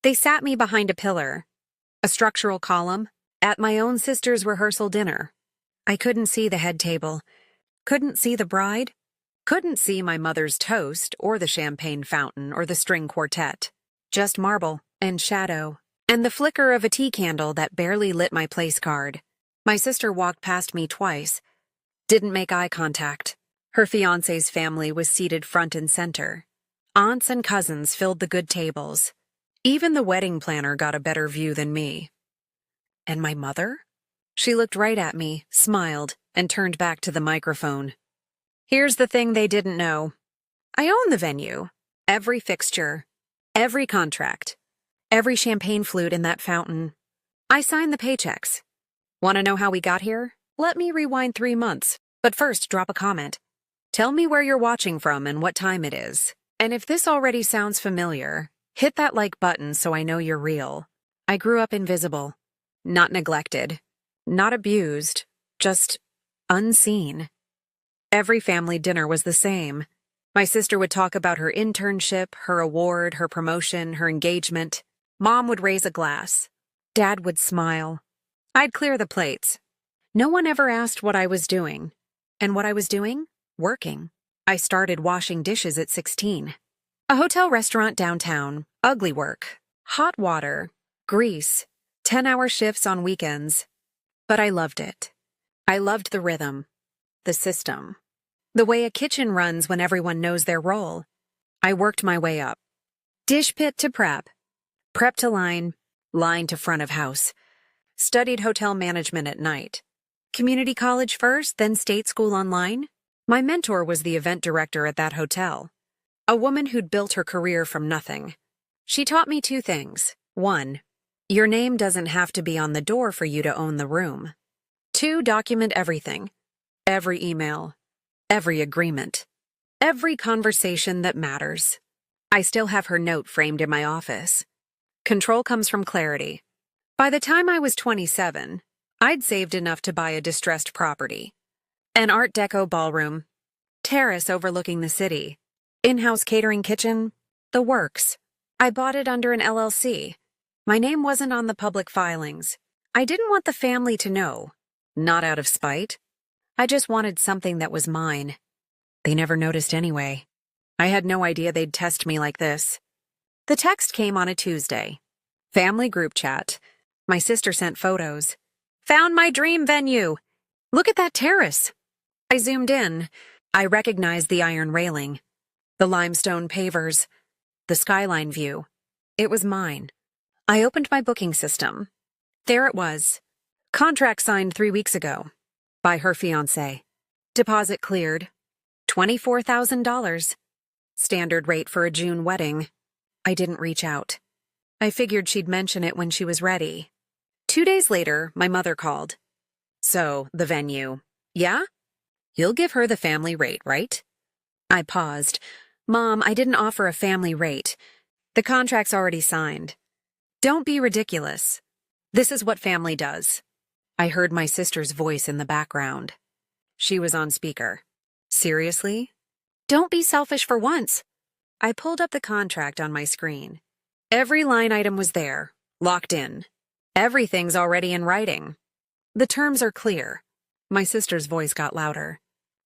They sat me behind a pillar, a structural column, at my own sister's rehearsal dinner. I couldn't see the head table, couldn't see the bride, couldn't see my mother's toast or the champagne fountain or the string quartet. Just marble and shadow and the flicker of a tea candle that barely lit my place card. My sister walked past me twice, didn't make eye contact. Her fiancé's family was seated front and center. Aunts and cousins filled the good tables. Even the wedding planner got a better view than me. And my mother? She looked right at me, smiled, and turned back to the microphone. Here's the thing they didn't know. I own the venue. Every fixture. Every contract. Every champagne flute in that fountain. I signed the paychecks. Want to know how we got here? Let me rewind 3 months. But first, drop a comment. Tell me where you're watching from and what time it is. And if this already sounds familiar, hit that like button so I know you're real. I grew up invisible. Not neglected. Not abused. Just unseen. Every family dinner was the same. My sister would talk about her internship, her award, her promotion, her engagement. Mom would raise a glass. Dad would smile. I'd clear the plates. No one ever asked what I was doing. And what I was doing? Working. I started washing dishes at 16. A hotel restaurant downtown. Ugly work. Hot water. Grease. 10-hour shifts on weekends. But I loved it. I loved the rhythm. The system. The way a kitchen runs when everyone knows their role. I worked my way up. Dish pit to prep. Prep to line. Line to front of house. Studied hotel management at night. Community college first, then state school online. My mentor was the event director at that hotel. A woman who'd built her career from nothing. She taught me 2 things. 1, your name doesn't have to be on the door for you to own the room. 2, document everything. Every email. Every agreement. Every conversation that matters. I still have her note framed in my office. Control comes from clarity. By the time I was 27, I'd saved enough to buy a distressed property. An Art Deco ballroom. Terrace overlooking the city. In-house catering kitchen. The works. I bought it under an LLC. My name wasn't on the public filings. I didn't want the family to know. Not out of spite. I just wanted something that was mine. They never noticed anyway. I had no idea they'd test me like this. The text came on a Tuesday. Family group chat. My sister sent photos. Found my dream venue. Look at that terrace. I zoomed in. I recognized the iron railing. The limestone pavers. The skyline view. It was mine. I opened my booking system. There it was. Contract signed 3 weeks ago. By her fiancé. Deposit cleared. $24,000. Standard rate for a June wedding. I didn't reach out. I figured she'd mention it when she was ready. 2 days later, my mother called. So, the venue. Yeah? You'll give her the family rate, right? I paused. Mom, I didn't offer a family rate. The contract's already signed. Don't be ridiculous. This is what family does. I heard my sister's voice in the background. She was on speaker. Seriously? Don't be selfish for once. I pulled up the contract on my screen. Every line item was there, locked in. Everything's already in writing. The terms are clear. My sister's voice got louder.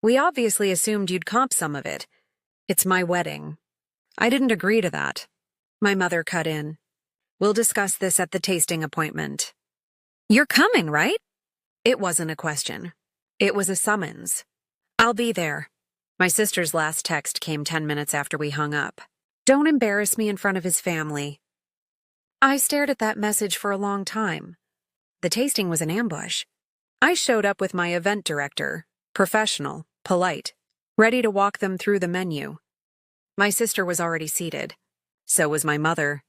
We obviously assumed you'd comp some of it. It's my wedding. I didn't agree to that. My mother cut in. We'll discuss this at the tasting appointment. You're coming, right? It wasn't a question. It was a summons. I'll be there. My sister's last text came 10 minutes after we hung up. Don't embarrass me in front of his family. I stared at that message for a long time. The tasting was an ambush. I showed up with my event director, professional, polite, ready to walk them through the menu. My sister was already seated. So was my mother.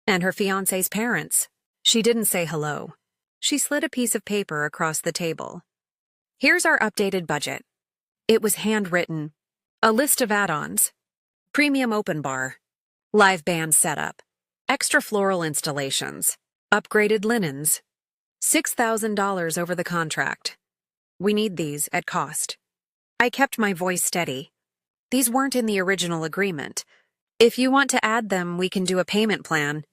And her fiancé's parents. She didn't say hello. She slid a piece of paper across the table. Here's our updated budget. It was handwritten. A list of add-ons. Premium open bar. Live band setup. Extra floral installations. Upgraded linens. $6,000 over the contract. We need these at cost. I kept my voice steady. These weren't in the original agreement. If you want to add them, we can do a payment plan.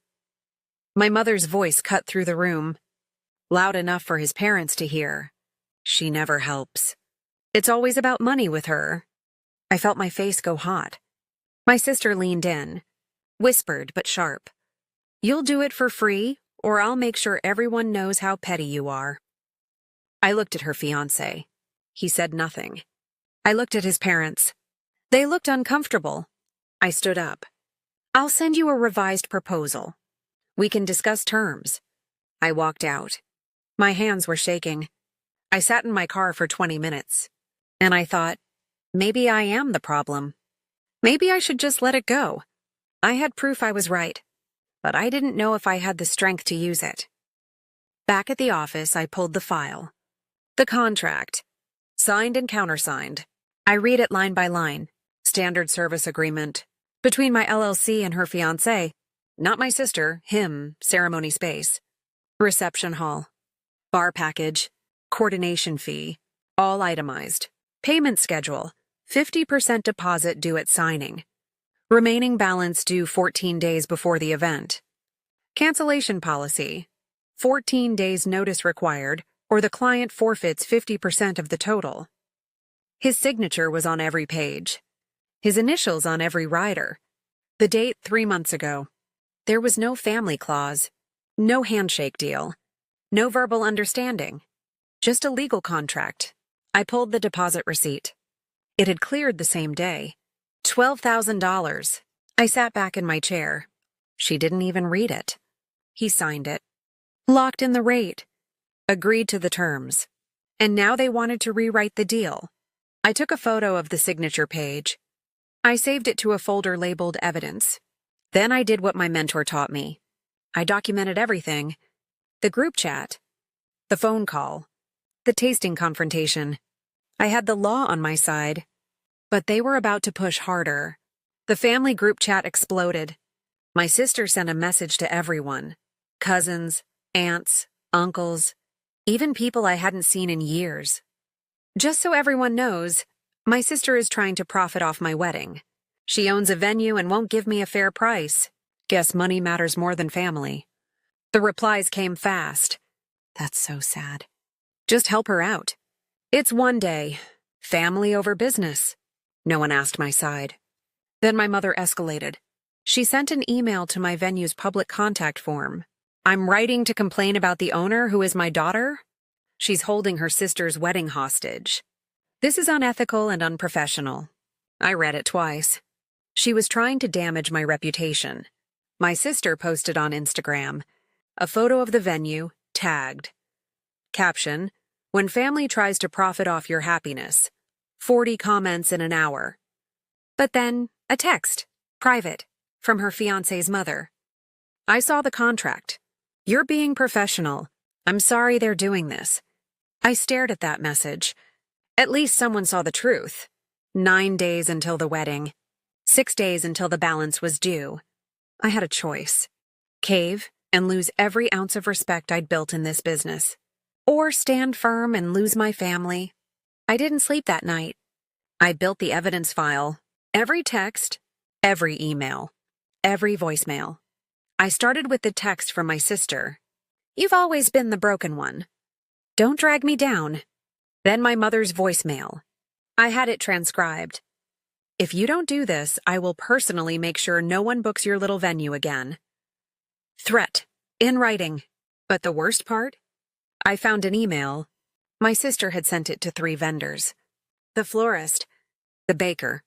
My mother's voice cut through the room, loud enough for his parents to hear. She never helps. It's always about money with her. I felt my face go hot. My sister leaned in, whispered but sharp. You'll do it for free, or I'll make sure everyone knows how petty you are. I looked at her fiancé. He said nothing. I looked at his parents. They looked uncomfortable. I stood up. I'll send you a revised proposal. We can discuss terms. I walked out. My hands were shaking. I sat in my car for 20 minutes. And I thought, maybe I am the problem. Maybe I should just let it go. I had proof I was right, but I didn't know if I had the strength to use it. Back at the office, I pulled the file. The contract. Signed and countersigned. I read it line by line. Standard service agreement. Between my LLC and her fiancé. Not my sister, him, ceremony space. Reception hall. Bar package. Coordination fee. All itemized. Payment schedule. 50% deposit due at signing. Remaining balance due 14 days before the event. Cancellation policy. 14 days notice required, or the client forfeits 50% of the total. His signature was on every page. His initials on every rider. The date 3 months ago. There was no family clause. No handshake deal. No verbal understanding. Just a legal contract. I pulled the deposit receipt. It had cleared the same day. $12,000. I sat back in my chair. She didn't even read it. He signed it. Locked in the rate. Agreed to the terms. And now they wanted to rewrite the deal. I took a photo of the signature page. I saved it to a folder labeled Evidence. Then I did what my mentor taught me. I documented everything. The group chat. The phone call. The tasting confrontation. I had the law on my side. But they were about to push harder. The family group chat exploded. My sister sent a message to everyone. Cousins, aunts, uncles, even people I hadn't seen in years. Just so everyone knows, my sister is trying to profit off my wedding. She owns a venue and won't give me a fair price. Guess money matters more than family. The replies came fast. That's so sad. Just help her out. It's one day. Family over business. No one asked my side. Then my mother escalated. She sent an email to my venue's public contact form. I'm writing to complain about the owner who is my daughter. She's holding her sister's wedding hostage. This is unethical and unprofessional. I read it twice. She was trying to damage my reputation. My sister posted on Instagram a photo of the venue, tagged. Caption, when family tries to profit off your happiness. 40 comments in an hour. But then, a text, private, from her fiancé's mother. I saw the contract. You're being professional. I'm sorry they're doing this. I stared at that message. At least someone saw the truth. 9 days until the wedding. 6 days until the balance was due. I had a choice. Cave and lose every ounce of respect I'd built in this business. Or stand firm and lose my family. I didn't sleep that night. I built the evidence file. Every text, every email, every voicemail. I started with the text from my sister. You've always been the broken one. Don't drag me down. Then my mother's voicemail. I had it transcribed. If you don't do this, I will personally make sure no one books your little venue again. Threat. In writing. But the worst part? I found an email. My sister had sent it to 3 vendors. The florist. The baker.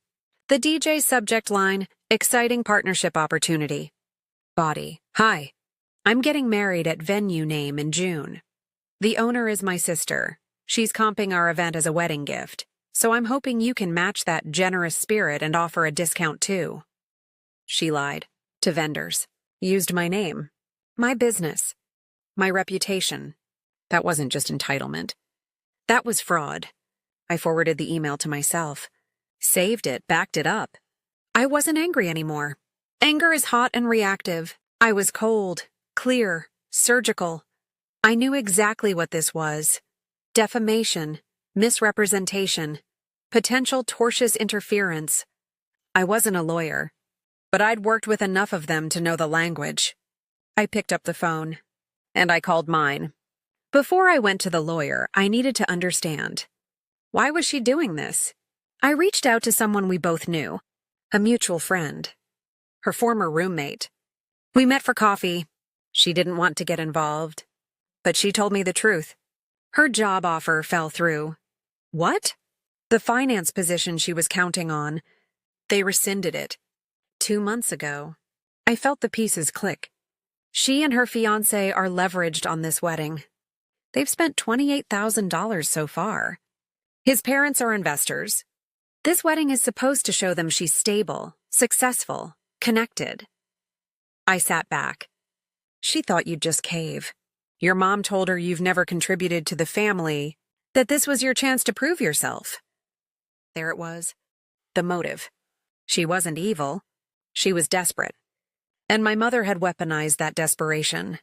The DJ subject line, exciting partnership opportunity. Body. Hi. I'm getting married at venue name in June. The owner is my sister. She's comping our event as a wedding gift, so I'm hoping you can match that generous spirit and offer a discount too. She lied. To vendors. Used my name. My business. My reputation. That wasn't just entitlement. That was fraud. I forwarded the email to myself. Saved it, backed it up. I wasn't angry anymore. Anger is hot and reactive. I was cold, clear, surgical. I knew exactly what this was. Defamation, misrepresentation, potential tortious interference. I wasn't a lawyer, but I'd worked with enough of them to know the language. I picked up the phone, and I called mine. Before I went to the lawyer, I needed to understand. Why was she doing this? I reached out to someone we both knew, a mutual friend, her former roommate. We met for coffee. She didn't want to get involved, but she told me the truth. Her job offer fell through. What? The finance position she was counting on. They rescinded it. 2 months ago. I felt the pieces click. She and her fiancé are leveraged on this wedding. They've spent $28,000 so far. His parents are investors. This wedding is supposed to show them she's stable, successful, connected. I sat back. She thought you'd just cave. Your mom told her you've never contributed to the family, that this was your chance to prove yourself. There it was. The motive. She wasn't evil. She was desperate. And my mother had weaponized that desperation.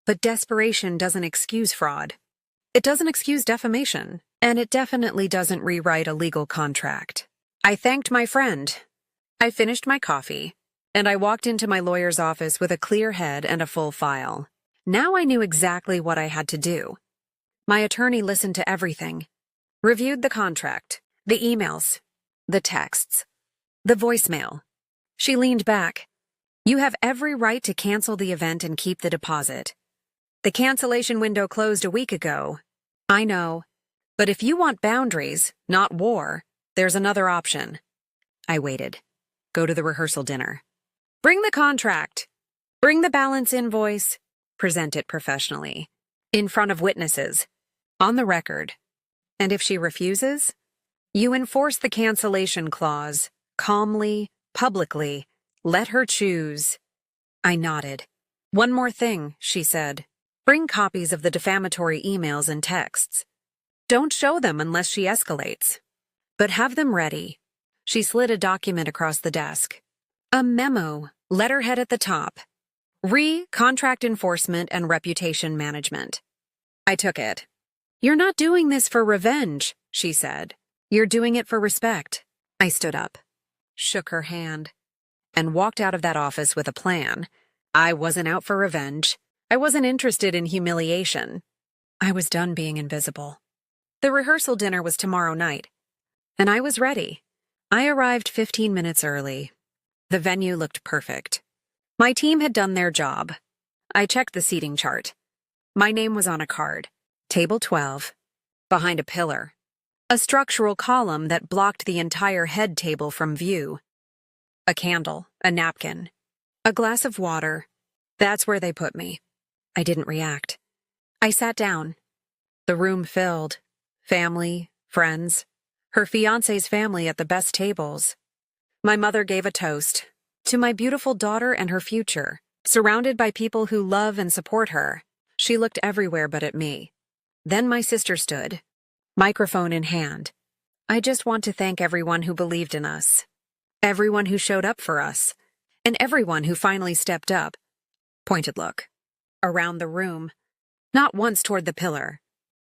But desperation doesn't excuse fraud. It doesn't excuse defamation. And it definitely doesn't rewrite a legal contract. I thanked my friend. I finished my coffee, and I walked into my lawyer's office with a clear head and a full file. Now I knew exactly what I had to do. My attorney listened to everything, reviewed the contract, the emails, the texts, the voicemail. She leaned back. You have every right to cancel the event and keep the deposit. The cancellation window closed a week ago. I know. But if you want boundaries, not war, there's another option. I waited. Go to the rehearsal dinner. Bring the contract. Bring the balance invoice. Present it professionally. In front of witnesses. On the record. And if she refuses, you enforce the cancellation clause. Calmly, publicly. Let her choose. I nodded. One more thing, she said. Bring copies of the defamatory emails and texts. Don't show them unless she escalates. But have them ready. She slid a document across the desk. A memo, letterhead at the top. Contract enforcement and reputation management. I took it. You're not doing this for revenge, she said. You're doing it for respect. I stood up, shook her hand, and walked out of that office with a plan. I wasn't out for revenge. I wasn't interested in humiliation. I was done being invisible. The rehearsal dinner was tomorrow night, and I was ready. I arrived 15 minutes early. The venue looked perfect. My team had done their job. I checked the seating chart. My name was on a card, table 12, behind a pillar, a structural column that blocked the entire head table from view. A candle, a napkin, a glass of water. That's where they put me. I didn't react. I sat down. The room filled. Family, friends, her fiancé's family at the best tables. My mother gave a toast to my beautiful daughter and her future, surrounded by people who love and support her. She looked everywhere but at me. Then my sister stood, microphone in hand. I just want to thank everyone who believed in us, everyone who showed up for us, and everyone who finally stepped up. Pointed look. Around the room, not once toward the pillar.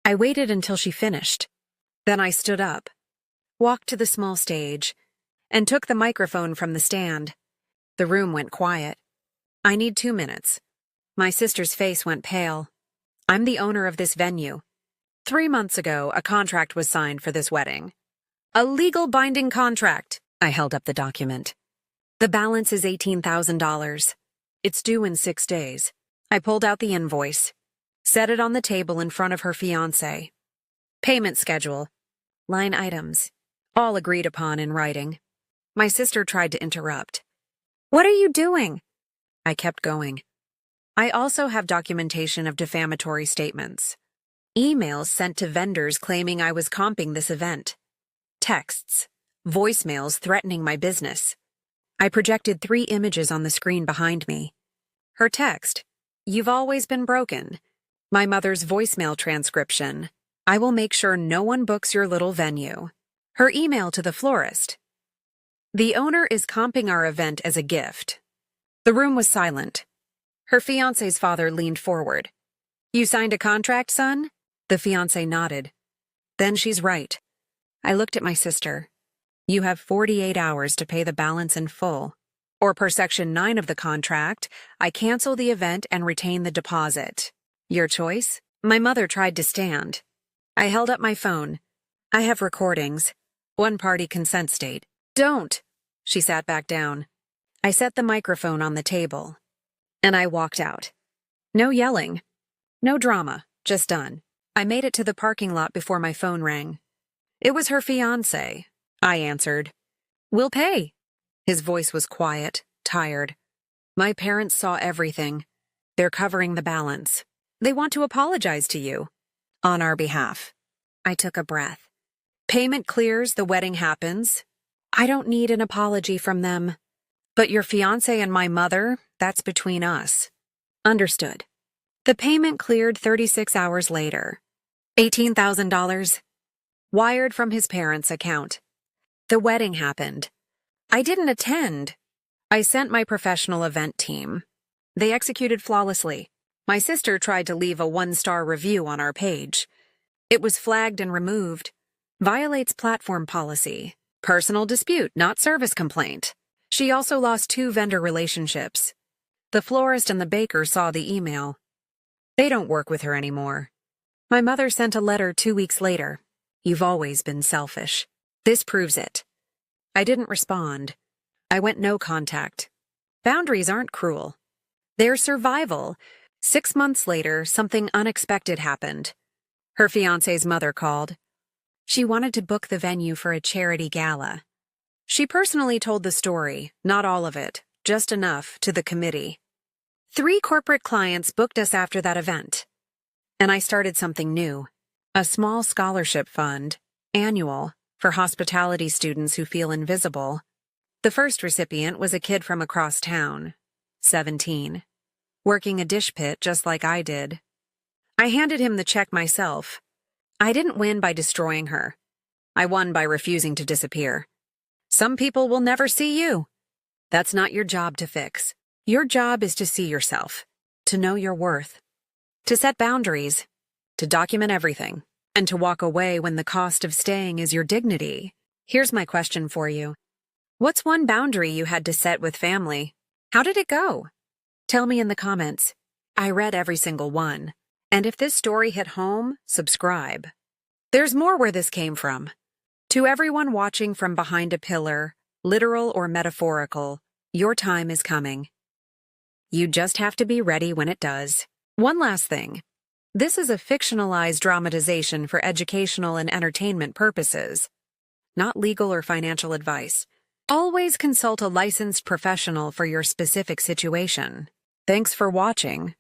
I waited until she finished. Then I stood up, walked to the small stage, and took the microphone from the stand. The room went quiet. I need 2 minutes. My sister's face went pale. I'm the owner of this venue. 3 months ago, a contract was signed for this wedding. A legal binding contract. I held up the document. The balance is $18,000. It's due in 6 days. I pulled out the invoice, set it on the table in front of her fiancé. Payment schedule, line items, all agreed upon in writing. My sister tried to interrupt. What are you doing? I kept going. I also have documentation of defamatory statements. Emails sent to vendors claiming I was comping this event. Texts, voicemails threatening my business. I projected 3 images on the screen behind me. Her text, "You've always been broken." My mother's voicemail transcription, "I will make sure no one books your little venue." Her email to the florist, "The owner is comping our event as a gift." The room was silent. Her fiancé's father leaned forward. "You signed a contract, son?" The fiancé nodded. "Then she's right." I looked at my sister. "You have 48 hours to pay the balance in full." Or per Section 9 of the contract, I cancel the event and retain the deposit. Your choice? My mother tried to stand. I held up my phone. I have recordings. One-party consent state. Don't! She sat back down. I set the microphone on the table. And I walked out. No yelling. No drama. Just done. I made it to the parking lot before my phone rang. It was her fiancé. I answered. We'll pay. His voice was quiet, tired. My parents saw everything. They're covering the balance. They want to apologize to you. On our behalf. I took a breath. Payment clears, the wedding happens. I don't need an apology from them. But your fiancé and my mother, that's between us. Understood. The payment cleared 36 hours later. $18,000. Wired from his parents' account. The wedding happened. I didn't attend. I sent my professional event team. They executed flawlessly. My sister tried to leave a 1-star review on our page. It was flagged and removed. Violates platform policy. Personal dispute, not service complaint. She also lost 2 vendor relationships. The florist and the baker saw the email. They don't work with her anymore. My mother sent a letter 2 weeks later. You've always been selfish. This proves it. I didn't respond. I went no contact. Boundaries aren't cruel. They're survival. 6 months later, something unexpected happened. Her fiancé's mother called. She wanted to book the venue for a charity gala. She personally told the story, not all of it, just enough, to the committee. 3 corporate clients booked us after that event. And I started something new. A small scholarship fund, annual, for hospitality students who feel invisible. The first recipient was a kid from across town, 17, working a dish pit just like I did. I handed him the check myself. I didn't win by destroying her. I won by refusing to disappear. Some people will never see you. That's not your job to fix. Your job is to see yourself, to know your worth, to set boundaries, to document everything, and to walk away when the cost of staying is your dignity. Here's my question for you. What's one boundary you had to set with family? How did it go? Tell me in the comments. I read every single one. And if this story hit home, subscribe. There's more where this came from. To everyone watching from behind a pillar, literal or metaphorical, your time is coming. You just have to be ready when it does. One last thing. This is a fictionalized dramatization for educational and entertainment purposes, not legal or financial advice. Always consult a licensed professional for your specific situation. Thanks for watching.